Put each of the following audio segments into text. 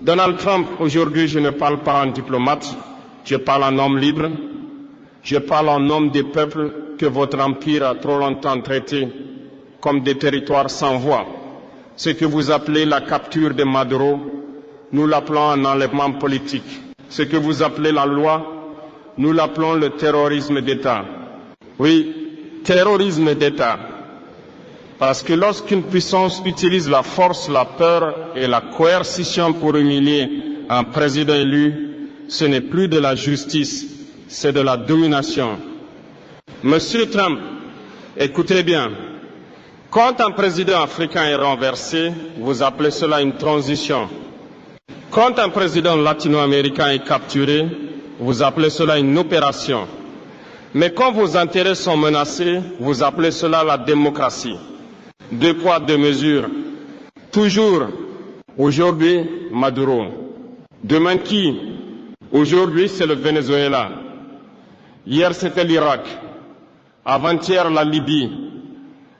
Donald Trump, aujourd'hui, je ne parle pas en diplomate, je parle en homme libre, je parle en homme des peuples que votre empire a trop longtemps traités comme des territoires sans voix. Ce que vous appelez la capture de Maduro, nous l'appelons un enlèvement politique. Ce que vous appelez la loi, nous l'appelons le terrorisme d'État. Oui, terrorisme d'État. Parce que lorsqu'une puissance utilise la force, la peur et la coercition pour humilier un président élu, ce n'est plus de la justice, c'est de la domination. Monsieur Trump, écoutez bien, quand un président africain est renversé, vous appelez cela une transition. Quand un président latino-américain est capturé, vous appelez cela une opération. Mais quand vos intérêts sont menacés, vous appelez cela la démocratie. Deux poids, deux mesures. Toujours, aujourd'hui, Maduro. Demain qui? Aujourd'hui, c'est le Venezuela. Hier, c'était l'Irak. Avant-hier, la Libye.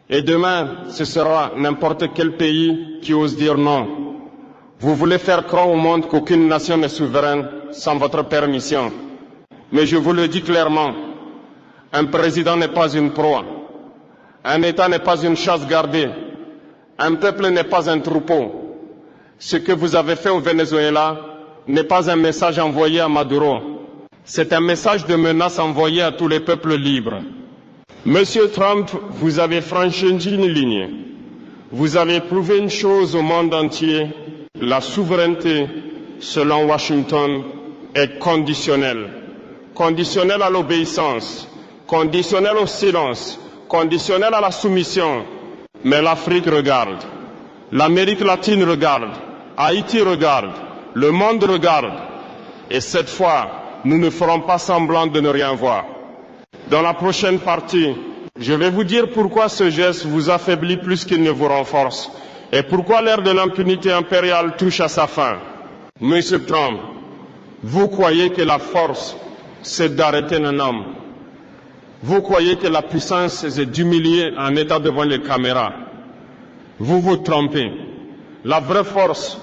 Et demain, ce sera n'importe quel pays qui ose dire non. Vous voulez faire croire au monde qu'aucune nation n'est souveraine sans votre permission. Mais je vous le dis clairement, un président n'est pas une proie. Un État n'est pas une chasse gardée. Un peuple n'est pas un troupeau. Ce que vous avez fait au Venezuela n'est pas un message envoyé à Maduro. C'est un message de menace envoyé à tous les peuples libres. Monsieur Trump, vous avez franchi une ligne. Vous avez prouvé une chose au monde entier. La souveraineté, selon Washington, est conditionnelle. Conditionnelle à l'obéissance, conditionnelle au silence, conditionnelle à la soumission. Mais l'Afrique regarde, l'Amérique latine regarde, Haïti regarde, le monde regarde. Et cette fois, nous ne ferons pas semblant de ne rien voir. Dans la prochaine partie, je vais vous dire pourquoi ce geste vous affaiblit plus qu'il ne vous renforce. Et pourquoi l'ère de l'impunité impériale touche à sa fin. Monsieur Trump, vous croyez que la force, c'est d'arrêter un homme. Vous croyez que la puissance, c'est d'humilier un État devant les caméras. Vous vous trompez. La vraie force,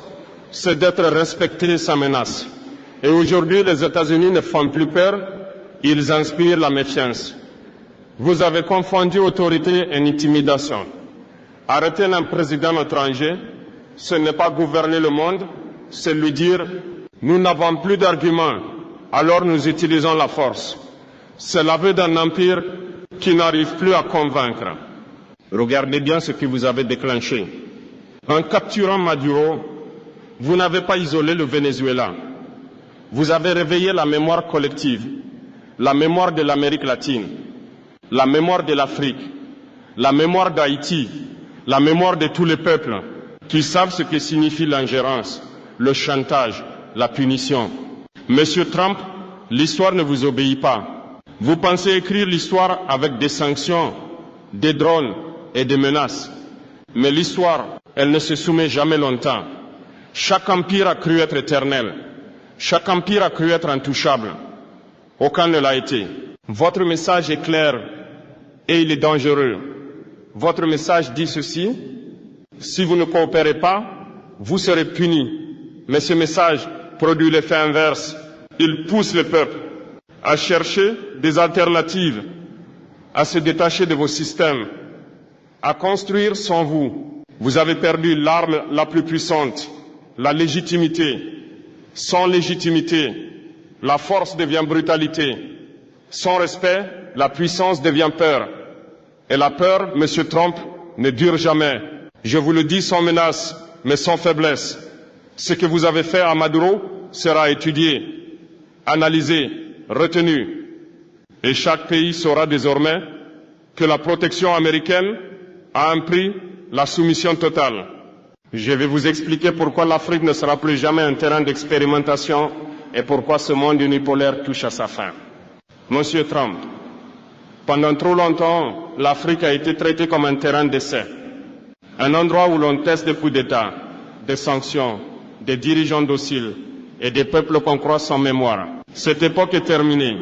c'est d'être respecté sans menace. Et aujourd'hui, les États-Unis ne font plus peur, ils inspirent la méfiance. Vous avez confondu autorité et intimidation. Arrêter un président étranger, ce n'est pas gouverner le monde, c'est lui dire « nous n'avons plus d'arguments, alors nous utilisons la force ». C'est l'aveu d'un empire qui n'arrive plus à convaincre. Regardez bien ce que vous avez déclenché. En capturant Maduro, vous n'avez pas isolé le Venezuela. Vous avez réveillé la mémoire collective, la mémoire de l'Amérique latine, la mémoire de l'Afrique, la mémoire d'Haïti, la mémoire de tous les peuples qui savent ce que signifie l'ingérence, le chantage, la punition. Monsieur Trump, l'histoire ne vous obéit pas. Vous pensez écrire l'histoire avec des sanctions, des drones et des menaces. Mais l'histoire, elle ne se soumet jamais longtemps. Chaque empire a cru être éternel. Chaque empire a cru être intouchable. Aucun ne l'a été. Votre message est clair et il est dangereux. Votre message dit ceci, si vous ne coopérez pas, vous serez punis. Mais ce message produit l'effet inverse. Il pousse le peuple à chercher des alternatives, à se détacher de vos systèmes, à construire sans vous. Vous avez perdu l'arme la plus puissante, la légitimité. Sans légitimité, la force devient brutalité. Sans respect, la puissance devient peur. Et la peur, Monsieur Trump, ne dure jamais. Je vous le dis sans menace, mais sans faiblesse. Ce que vous avez fait à Maduro sera étudié, analysé, retenu. Et chaque pays saura désormais que la protection américaine a un prix, la soumission totale. Je vais vous expliquer pourquoi l'Afrique ne sera plus jamais un terrain d'expérimentation et pourquoi ce monde unipolaire touche à sa fin. Monsieur Trump, pendant trop longtemps, l'Afrique a été traitée comme un terrain d'essai, un endroit où l'on teste des coups d'État, des sanctions, des dirigeants dociles et des peuples qu'on croit sans mémoire. Cette époque est terminée.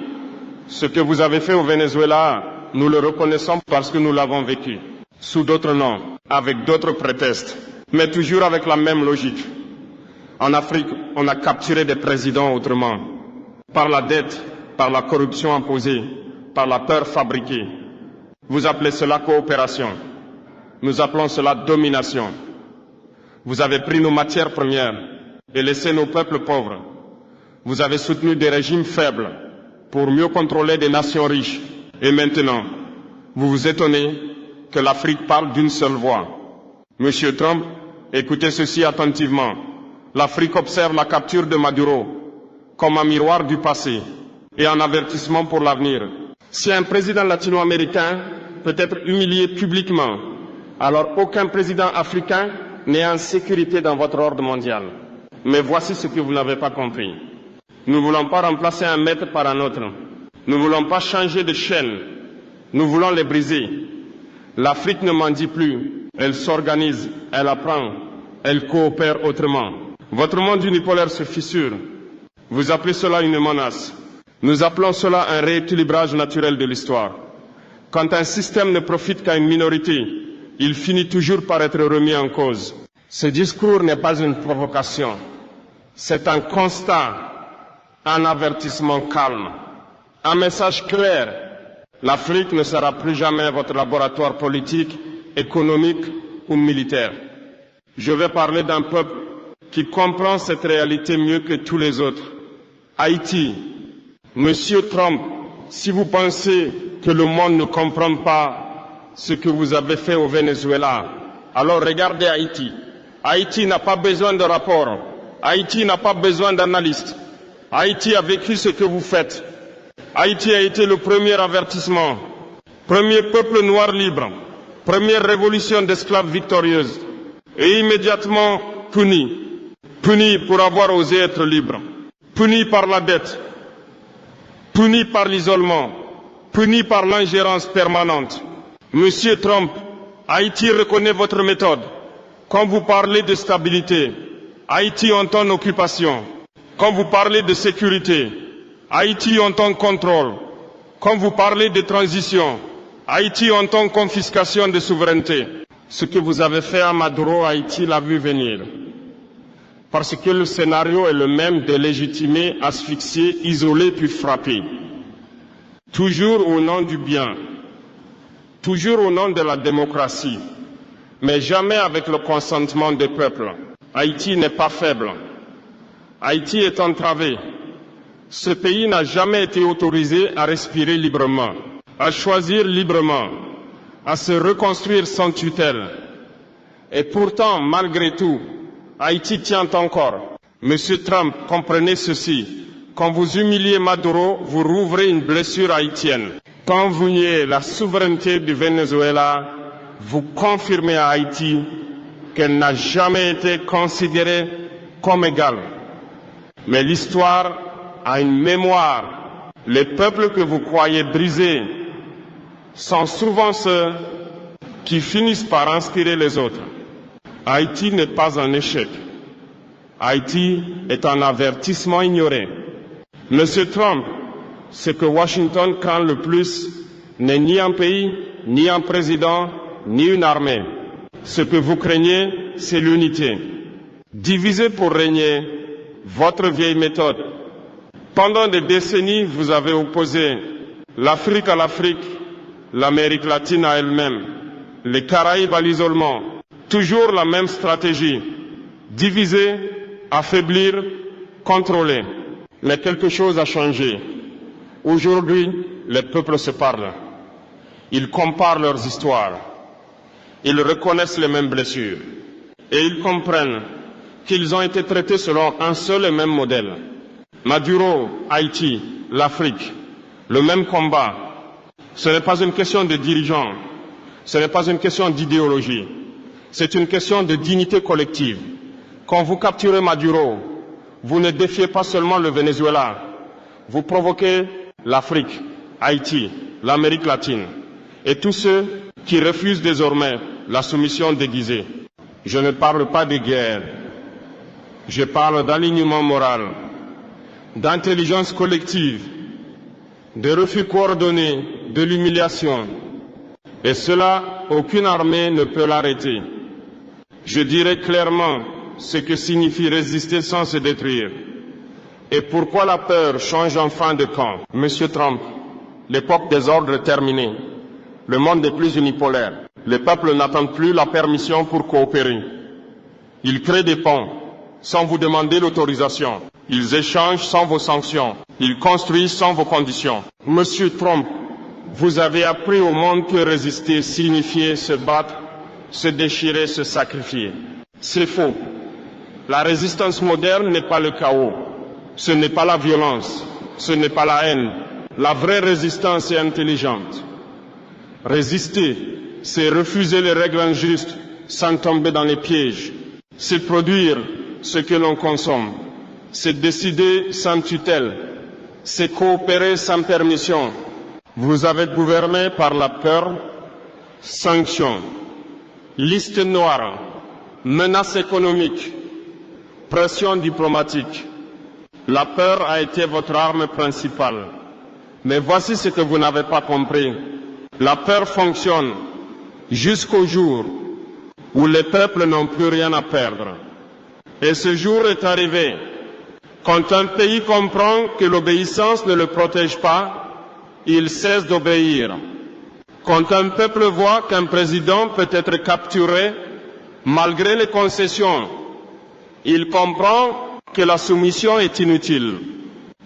Ce que vous avez fait au Venezuela, nous le reconnaissons parce que nous l'avons vécu, sous d'autres noms, avec d'autres prétextes, mais toujours avec la même logique. En Afrique, on a capturé des présidents autrement, par la dette, par la corruption imposée, par la peur fabriquée. Vous appelez cela coopération. Nous appelons cela domination. Vous avez pris nos matières premières et laissé nos peuples pauvres. Vous avez soutenu des régimes faibles pour mieux contrôler des nations riches. Et maintenant, vous vous étonnez que l'Afrique parle d'une seule voix. Monsieur Trump, écoutez ceci attentivement. L'Afrique observe la capture de Maduro comme un miroir du passé et un avertissement pour l'avenir. Si un président latino-américain peut être humilié publiquement, alors aucun président africain n'est en sécurité dans votre ordre mondial. Mais voici ce que vous n'avez pas compris. Nous ne voulons pas remplacer un maître par un autre. Nous ne voulons pas changer de chaîne. Nous voulons les briser. L'Afrique ne mendie plus. Elle s'organise, elle apprend, elle coopère autrement. Votre monde unipolaire se fissure. Vous appelez cela une menace. Nous appelons cela un rééquilibrage naturel de l'histoire. Quand un système ne profite qu'à une minorité, il finit toujours par être remis en cause. Ce discours n'est pas une provocation. C'est un constat, un avertissement calme, un message clair. L'Afrique ne sera plus jamais votre laboratoire politique, économique ou militaire. Je vais parler d'un peuple qui comprend cette réalité mieux que tous les autres. Haïti. Monsieur Trump, si vous pensez que le monde ne comprend pas ce que vous avez fait au Venezuela, alors regardez Haïti. Haïti n'a pas besoin de rapport. Haïti n'a pas besoin d'analystes. Haïti a vécu ce que vous faites. Haïti a été le premier avertissement, premier peuple noir libre, première révolution d'esclaves victorieuse, et immédiatement puni. Puni pour avoir osé être libre, puni par la dette, puni par l'isolement, puni par l'ingérence permanente. Monsieur Trump, Haïti reconnaît votre méthode. Quand vous parlez de stabilité, Haïti entend occupation. Quand vous parlez de sécurité, Haïti entend contrôle. Quand vous parlez de transition, Haïti entend confiscation de souveraineté. Ce que vous avez fait à Maduro, Haïti l'a vu venir. Parce que le scénario est le même de légitimer, asphyxier, isoler puis frapper. Toujours au nom du bien, toujours au nom de la démocratie, mais jamais avec le consentement des peuples. Haïti n'est pas faible. Haïti est entravé. Ce pays n'a jamais été autorisé à respirer librement, à choisir librement, à se reconstruire sans tutelle. Et pourtant, malgré tout, Haïti tient encore. Monsieur Trump, comprenez ceci. Quand vous humiliez Maduro, vous rouvrez une blessure haïtienne. Quand vous niez la souveraineté du Venezuela, vous confirmez à Haïti qu'elle n'a jamais été considérée comme égale. Mais l'histoire a une mémoire. Les peuples que vous croyez brisés sont souvent ceux qui finissent par inspirer les autres. Haïti n'est pas un échec. Haïti est un avertissement ignoré. Monsieur Trump, ce que Washington craint le plus n'est ni un pays, ni un président, ni une armée. Ce que vous craignez, c'est l'unité. Diviser pour régner, votre vieille méthode. Pendant des décennies, vous avez opposé l'Afrique à l'Afrique, l'Amérique latine à elle-même, les Caraïbes à l'isolement. Toujours la même stratégie. Diviser, affaiblir, contrôler. Mais quelque chose a changé. Aujourd'hui, les peuples se parlent. Ils comparent leurs histoires. Ils reconnaissent les mêmes blessures. Et ils comprennent qu'ils ont été traités selon un seul et même modèle. Maduro, Haïti, l'Afrique, le même combat. Ce n'est pas une question de dirigeants. Ce n'est pas une question d'idéologie. C'est une question de dignité collective. Quand vous capturez Maduro, vous ne défiez pas seulement le Venezuela, vous provoquez l'Afrique, Haïti, l'Amérique latine et tous ceux qui refusent désormais la soumission déguisée. Je ne parle pas de guerre, je parle d'alignement moral, d'intelligence collective, de refus coordonné, de l'humiliation. Et cela, aucune armée ne peut l'arrêter. Je dirais clairement, ce que signifie résister sans se détruire. Et pourquoi la peur change enfin de camp? Monsieur Trump, l'époque des ordres est terminée. Le monde n'est plus unipolaire. Les peuples n'attendent plus la permission pour coopérer. Ils créent des ponts sans vous demander l'autorisation. Ils échangent sans vos sanctions. Ils construisent sans vos conditions. Monsieur Trump, vous avez appris au monde que résister signifiait se battre, se déchirer, se sacrifier. C'est faux. La résistance moderne n'est pas le chaos. Ce n'est pas la violence. Ce n'est pas la haine. La vraie résistance est intelligente. Résister, c'est refuser les règles injustes sans tomber dans les pièges. C'est produire ce que l'on consomme. C'est décider sans tutelle. C'est coopérer sans permission. Vous avez gouverné par la peur, sanctions, liste noire, menaces économiques, pression diplomatique. La peur a été votre arme principale. Mais voici ce que vous n'avez pas compris. La peur fonctionne jusqu'au jour où les peuples n'ont plus rien à perdre. Et ce jour est arrivé. Quand un pays comprend que l'obéissance ne le protège pas, il cesse d'obéir. Quand un peuple voit qu'un président peut être capturé malgré les concessions, il comprend que la soumission est inutile.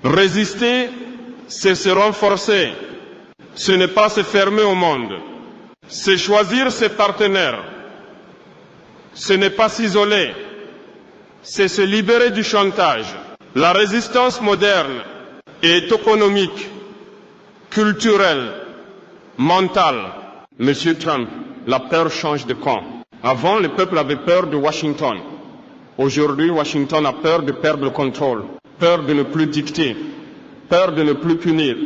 Résister, c'est se renforcer. Ce n'est pas se fermer au monde. C'est choisir ses partenaires. Ce n'est pas s'isoler. C'est se libérer du chantage. La résistance moderne est économique, culturelle, mentale. Monsieur Trump, la peur change de camp. Avant, le peuple avait peur de Washington. Aujourd'hui, Washington a peur de perdre le contrôle, peur de ne plus dicter, peur de ne plus punir,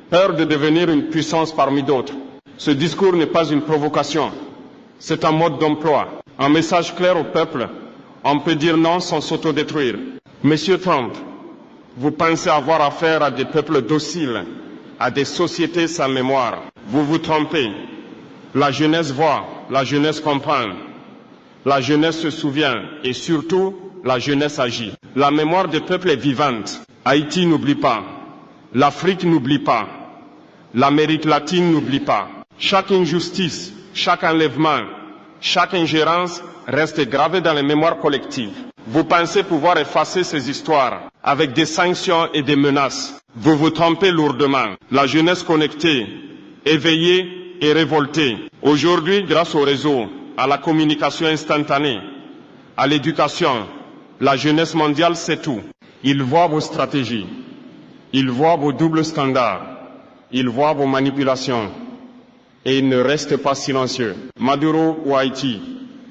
peur de devenir une puissance parmi d'autres. Ce discours n'est pas une provocation, c'est un mode d'emploi, un message clair au peuple. On peut dire non sans s'autodétruire. Monsieur Trump, vous pensez avoir affaire à des peuples dociles, à des sociétés sans mémoire. Vous vous trompez. La jeunesse voit, la jeunesse comprend. La jeunesse se souvient et surtout, la jeunesse agit. La mémoire des peuples est vivante. Haïti n'oublie pas. L'Afrique n'oublie pas. L'Amérique latine n'oublie pas. Chaque injustice, chaque enlèvement, chaque ingérence reste gravée dans les mémoires collectives. Vous pensez pouvoir effacer ces histoires avec des sanctions et des menaces. Vous vous trompez lourdement. La jeunesse connectée, éveillée et révoltée. Aujourd'hui, grâce au réseau, à la communication instantanée, à l'éducation, la jeunesse mondiale sait tout. Ils voient vos stratégies, ils voient vos doubles standards, ils voient vos manipulations et ils ne restent pas silencieux. Maduro ou Haïti,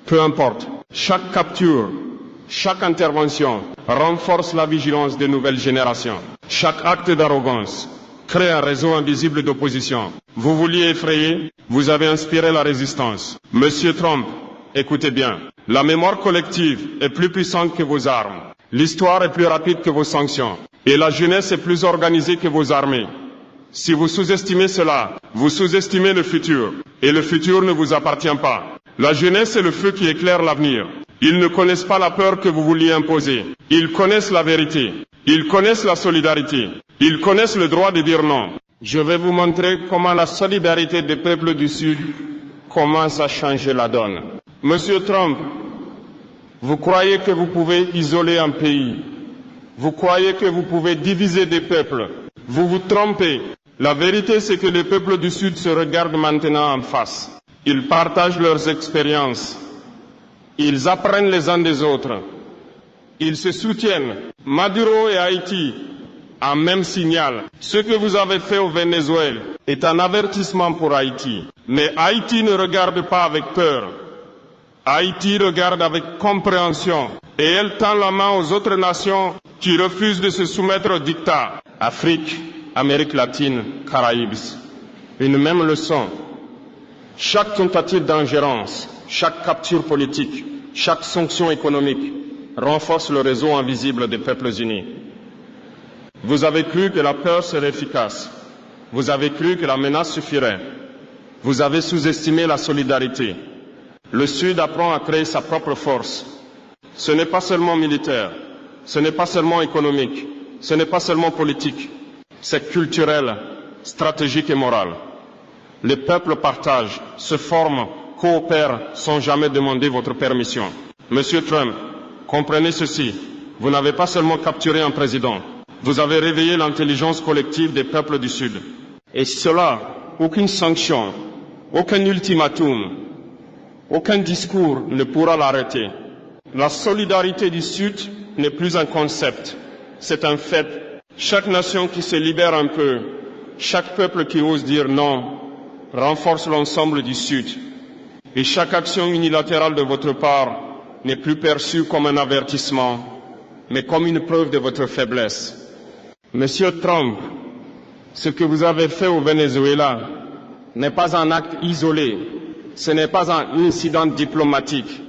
peu importe, chaque capture, chaque intervention renforce la vigilance des nouvelles générations. Chaque acte d'arrogance crée un réseau invisible d'opposition. Vous vouliez effrayer, vous avez inspiré la résistance. Monsieur Trump, écoutez bien. La mémoire collective est plus puissante que vos armes. L'histoire est plus rapide que vos sanctions. Et la jeunesse est plus organisée que vos armées. Si vous sous-estimez cela, vous sous-estimez le futur. Et le futur ne vous appartient pas. La jeunesse est le feu qui éclaire l'avenir. Ils ne connaissent pas la peur que vous vouliez imposer. Ils connaissent la vérité. Ils connaissent la solidarité. Ils connaissent le droit de dire non. Je vais vous montrer comment la solidarité des peuples du Sud commence à changer la donne. Monsieur Trump, vous croyez que vous pouvez isoler un pays. Vous croyez que vous pouvez diviser des peuples. Vous vous trompez. La vérité, c'est que les peuples du Sud se regardent maintenant en face. Ils partagent leurs expériences. Ils apprennent les uns des autres. Ils se soutiennent. Maduro et Haïti, un même signal. Ce que vous avez fait au Venezuela est un avertissement pour Haïti. Mais Haïti ne regarde pas avec peur. Haïti regarde avec compréhension. Et elle tend la main aux autres nations qui refusent de se soumettre au diktat. Afrique, Amérique latine, Caraïbes. Une même leçon. Chaque tentative d'ingérence, chaque capture politique, chaque sanction économique renforce le réseau invisible des peuples unis. Vous avez cru que la peur serait efficace. Vous avez cru que la menace suffirait. Vous avez sous-estimé la solidarité. Le Sud apprend à créer sa propre force. Ce n'est pas seulement militaire, ce n'est pas seulement économique, ce n'est pas seulement politique, c'est culturel, stratégique et moral. Les peuples partagent, se forment, coopèrent sans jamais demander votre permission. Monsieur Trump, comprenez ceci, vous n'avez pas seulement capturé un président, vous avez réveillé l'intelligence collective des peuples du Sud. Et cela, aucune sanction, aucun ultimatum, aucun discours ne pourra l'arrêter. La solidarité du Sud n'est plus un concept, c'est un fait. Chaque nation qui se libère un peu, chaque peuple qui ose dire non, renforce l'ensemble du Sud. Et chaque action unilatérale de votre part n'est plus perçue comme un avertissement, mais comme une preuve de votre faiblesse. Monsieur Trump, ce que vous avez fait au Venezuela n'est pas un acte isolé, ce n'est pas un incident diplomatique.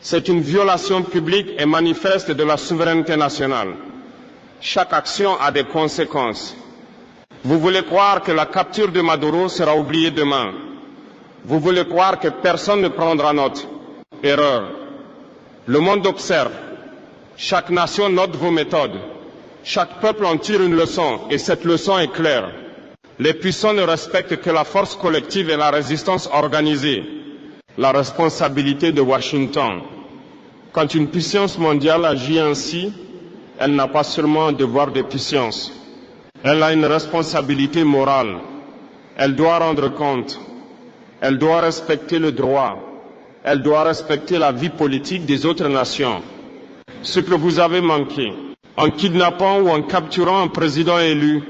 C'est une violation publique et manifeste de la souveraineté nationale. Chaque action a des conséquences. Vous voulez croire que la capture de Maduro sera oubliée demain. Vous voulez croire que personne ne prendra note. Erreur. Le monde observe. Chaque nation note vos méthodes. Chaque peuple en tire une leçon, et cette leçon est claire. Les puissants ne respectent que la force collective et la résistance organisée. La responsabilité de Washington. Quand une puissance mondiale agit ainsi, elle n'a pas seulement un devoir de puissance. Elle a une responsabilité morale. Elle doit rendre compte. Elle doit respecter le droit. Elle doit respecter la vie politique des autres nations. Ce que vous avez manqué, en kidnappant ou en capturant un président élu,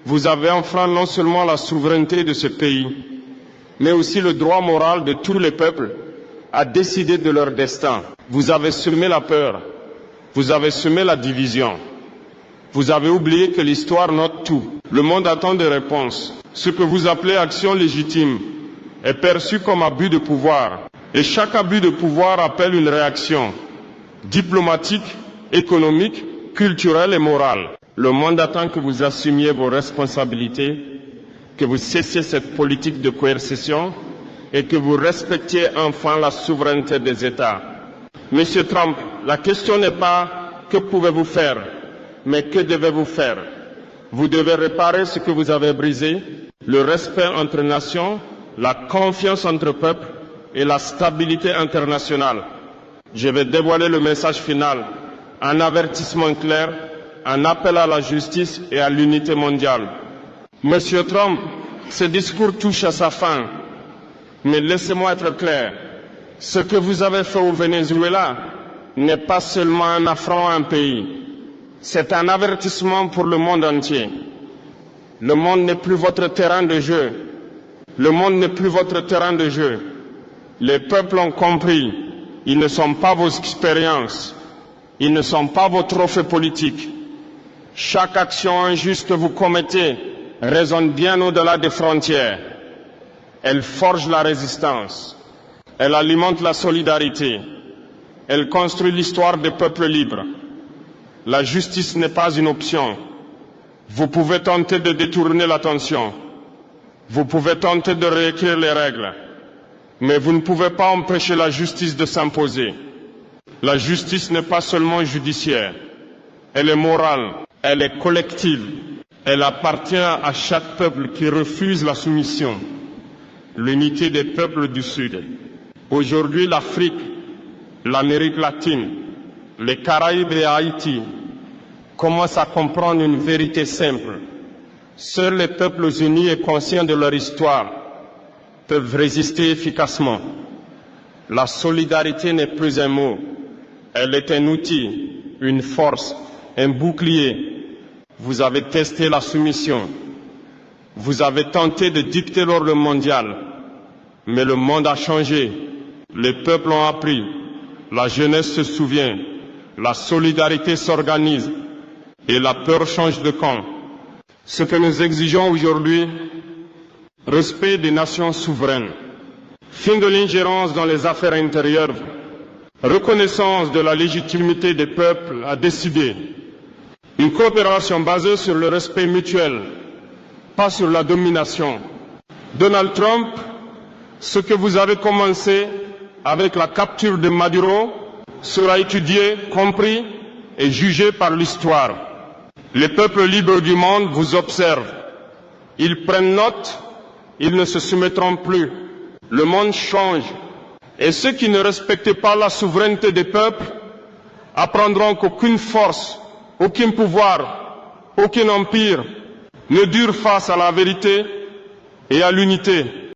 vous avez enfreint non seulement la souveraineté de ce pays, mais aussi le droit moral de tous les peuples à décider de leur destin. Vous avez semé la peur, vous avez semé la division. Vous avez oublié que l'histoire note tout. Le monde attend des réponses. Ce que vous appelez action légitime est perçu comme abus de pouvoir. Et chaque abus de pouvoir appelle une réaction diplomatique, économique, culturelle et morale. Le monde attend que vous assumiez vos responsabilités, que vous cessiez cette politique de coercition et que vous respectiez enfin la souveraineté des États. Monsieur Trump, la question n'est pas que pouvez-vous faire, mais que devez-vous faire? Vous devez réparer ce que vous avez brisé, le respect entre nations, la confiance entre peuples et la stabilité internationale. Je vais dévoiler le message final, un avertissement clair, un appel à la justice et à l'unité mondiale. Monsieur Trump, ce discours touche à sa fin, mais laissez-moi être clair. Ce que vous avez fait au Venezuela n'est pas seulement un affront à un pays, c'est un avertissement pour le monde entier. Le monde n'est plus votre terrain de jeu. Le monde n'est plus votre terrain de jeu. Les peuples ont compris, ils ne sont pas vos expériences, ils ne sont pas vos trophées politiques. Chaque action injuste que vous commettez résonne bien au-delà des frontières. Elle forge la résistance, elle alimente la solidarité, elle construit l'histoire des peuples libres. La justice n'est pas une option. Vous pouvez tenter de détourner l'attention, vous pouvez tenter de réécrire les règles, mais vous ne pouvez pas empêcher la justice de s'imposer. La justice n'est pas seulement judiciaire, elle est morale, elle est collective, elle appartient à chaque peuple qui refuse la soumission. L'unité des peuples du Sud. Aujourd'hui, l'Afrique, l'Amérique latine, les Caraïbes et Haïti commencent à comprendre une vérité simple. Seuls les peuples unis et conscients de leur histoire peuvent résister efficacement. La solidarité n'est plus un mot, elle est un outil, une force, un bouclier. Vous avez testé la soumission, vous avez tenté de dicter l'ordre mondial, mais le monde a changé, les peuples ont appris, la jeunesse se souvient, la solidarité s'organise et la peur change de camp. Ce que nous exigeons aujourd'hui, respect des nations souveraines, fin de l'ingérence dans les affaires intérieures, reconnaissance de la légitimité des peuples à décider, une coopération basée sur le respect mutuel, pas sur la domination. Donald Trump, ce que vous avez commencé avec la capture de Maduro sera étudié, compris et jugé par l'histoire. Les peuples libres du monde vous observent. Ils prennent note, ils ne se soumettront plus. Le monde change. Et ceux qui ne respectent pas la souveraineté des peuples apprendront qu'aucune force, aucun pouvoir, aucun empire ne dure face à la vérité et à l'unité.